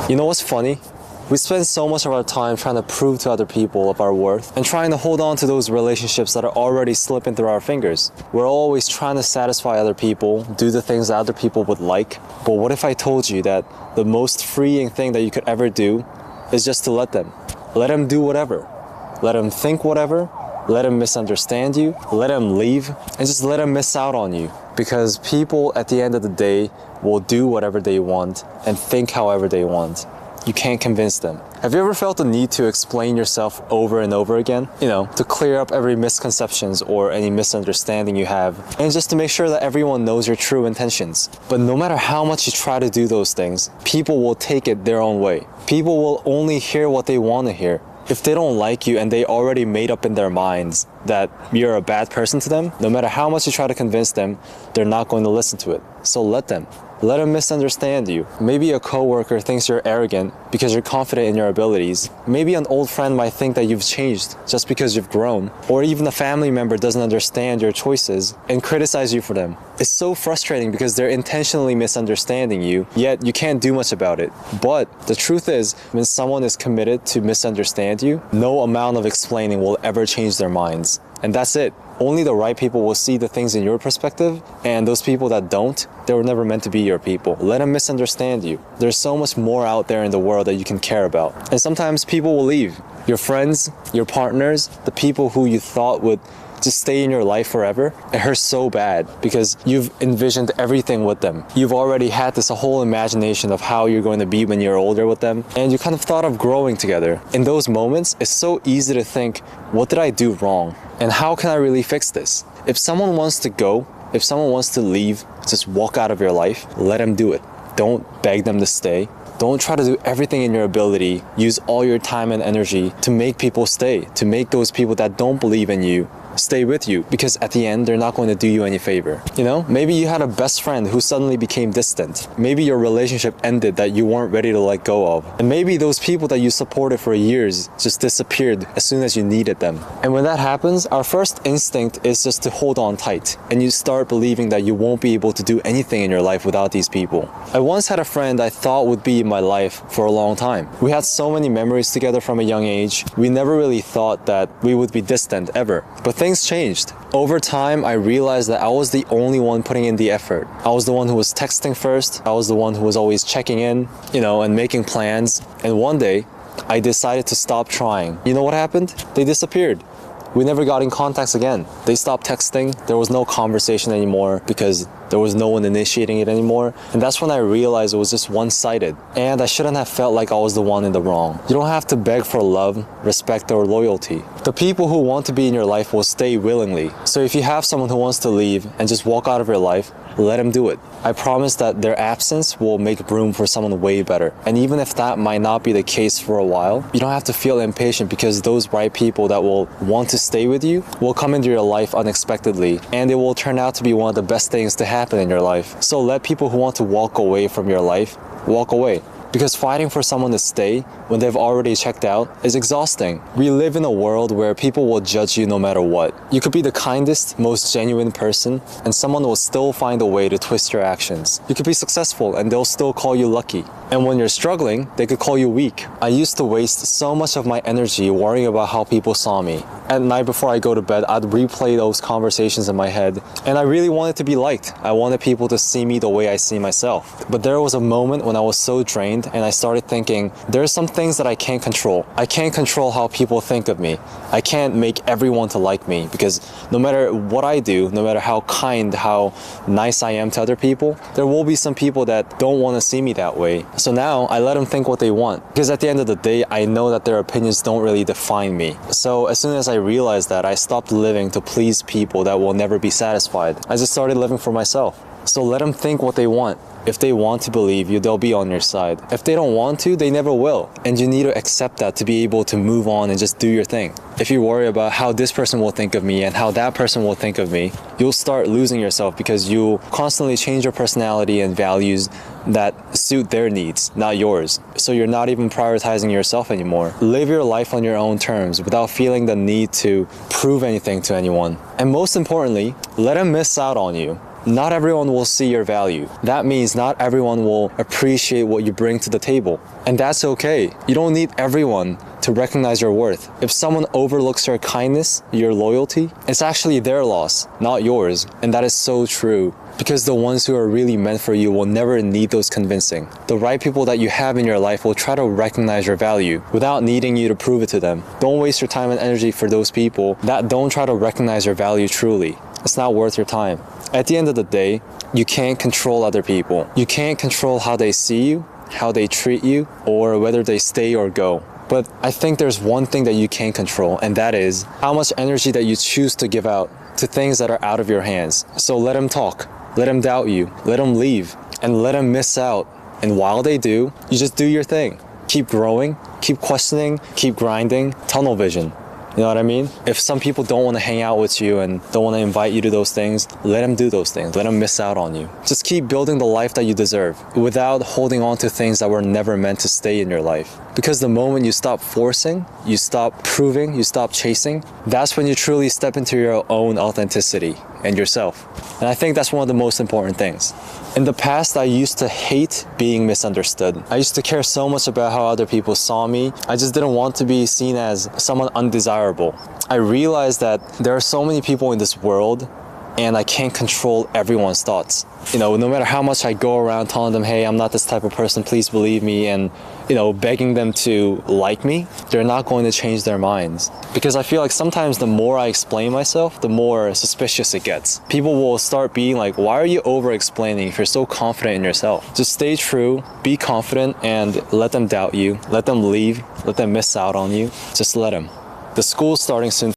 You know what's funny? We spend so much of our time trying to prove to other people of our worth and trying to hold on to those relationships that are already slipping through our fingers. We're always trying to satisfy other people, do the things that other people would like. But what if I told you that the most freeing thing that you could ever do is just to let them? Let them do whatever. Let them think whatever. Let them misunderstand you. Let them leave. And just let them miss out on you. Because people at the end of the day will do whatever they want and think however they want. You can't convince them. Have you ever felt the need to explain yourself over and over again? You know, to clear up every misconceptions or any misunderstanding you have, and just to make sure that everyone knows your true intentions. But no matter how much you try to do those things, people will take it their own way. People will only hear what they want to hear. If they don't like you and they already made up in their minds that you're a bad person to them, no matter how much you try to convince them, they're not going to listen to it. So let them. Let them misunderstand you. Maybe a coworker thinks you're arrogant because you're confident in your abilities. Maybe an old friend might think that you've changed just because you've grown. Or even a family member doesn't understand your choices and criticize you for them. It's so frustrating because they're intentionally misunderstanding you, yet you can't do much about it. But the truth is, when someone is committed to misunderstand you, no amount of explaining will ever change their minds. And that's it. Only the right people will see the things in your perspective, and those people that don't, they were never meant to be your people. Let them misunderstand you. There's so much more out there in the world that you can care about. And sometimes people will leave. Your friends, your partners, the people who you thought would just stay in your life forever, it hurts so bad because you've envisioned everything with them. You've already had this whole imagination of how you're going to be when you're older with them, and you kind of thought of growing together. In those moments, it's so easy to think, what did I do wrong? And how can I really fix this? If someone wants to go, if someone wants to leave, just walk out of your life, let them do it. Don't beg them to stay. Don't try to do everything in your ability. Use all your time and energy to make people stay, to make those people that don't believe in you stay with you, because at the end, they're not going to do you any favor. You know, maybe you had a best friend who suddenly became distant. Maybe your relationship ended that you weren't ready to let go of. And maybe those people that you supported for years just disappeared as soon as you needed them. And when that happens, our first instinct is just to hold on tight. And you start believing that you won't be able to do anything in your life without these people. I once had a friend I thought would be in my life for a long time. We had so many memories together from a young age. We never really thought that we would be distant ever. But things changed. Over time, I realized that I was the only one putting in the effort. I was the one who was texting first. I was the one who was always checking in, you know, and making plans. And one day, I decided to stop trying. You know what happened? They disappeared. We never got in contact again. They stopped texting. There was no conversation anymore because there was no one initiating it anymore. And that's when I realized it was just one-sided. And I shouldn't have felt like I was the one in the wrong. You don't have to beg for love, respect, or loyalty. The people who want to be in your life will stay willingly. So if you have someone who wants to leave and just walk out of your life, let them do it. I promise that their absence will make room for someone way better. And even if that might not be the case for a while, you don't have to feel impatient because those right people that will want to stay with you will come into your life unexpectedly, and it will turn out to be one of the best things to happen in your life. So let people who want to walk away from your life walk away. Because fighting for someone to stay when they've already checked out is exhausting. We live in a world where people will judge you no matter what. You could be the kindest, most genuine person, and someone will still find a way to twist your actions. You could be successful and they'll still call you lucky. And when you're struggling, they could call you weak. I used to waste so much of my energy worrying about how people saw me. At night before I go to bed, I'd replay those conversations in my head, and I really wanted to be liked. I wanted people to see me the way I see myself. But there was a moment when I was so drained and I started thinking, there are some things that I can't control. I can't control how people think of me. I can't make everyone to like me, because no matter what I do, no matter how kind, how nice I am to other people, there will be some people that don't want to see me that way. So now I let them think what they want, because at the end of the day, I know that their opinions don't really define me. So as soon as I realized that, I stopped living to please people that will never be satisfied. I just started living for myself. So let them think what they want. If they want to believe you, they'll be on your side. If they don't want to, they never will. And you need to accept that to be able to move on and just do your thing. If you worry about how this person will think of me and how that person will think of me, you'll start losing yourself because you'll constantly change your personality and values that suit their needs, not yours. So you're not even prioritizing yourself anymore. Live your life on your own terms without feeling the need to prove anything to anyone. And most importantly, let them miss out on you. not everyone will see your value. That means not everyone will appreciate what you bring to the table. And that's okay. You don't need everyone to recognize your worth. If someone overlooks your kindness, your loyalty, it's actually their loss, not yours. And that is so true. Because the ones who are really meant for you will never need those convincing. The right people that you have in your life will try to recognize your value without needing you to prove it to them. Don't waste your time and energy for those people that don't try to recognize your value truly. It's not worth your time. At the end of the day, you can't control other people. You can't control how they see you, how they treat you, or whether they stay or go. But I think there's one thing that you can control, and that is how much energy that you choose to give out to things that are out of your hands. So let them talk, let them doubt you, let them leave, and let them miss out. And while they do, you just do your thing. Keep growing, keep questioning, keep grinding, tunnel vision. You know what I mean? If some people don't want to hang out with you and don't want to invite you to those things, let them do those things. Let them miss out on you. Just keep building the life that you deserve without holding on to things that were never meant to stay in your life. Because the moment you stop forcing, you stop proving, you stop chasing, that's when you truly step into your own authenticity and yourself. And I think that's one of the most important things. In the past, I used to hate being misunderstood. I used to care so much about how other people saw me. I just didn't want to be seen as someone undesirable. I realized that there are so many people in this world and I can't control everyone's thoughts. You know, no matter how much I go around telling them, hey, I'm not this type of person, please believe me, and, you know, begging them to like me, they're not going to change their minds. Because I feel like sometimes the more I explain myself, the more suspicious it gets. People will start being like, why are you over-explaining if you're so confident in yourself? Just stay true, be confident, and let them doubt you, let them leave, let them miss out on you. Just let them. The school's starting soon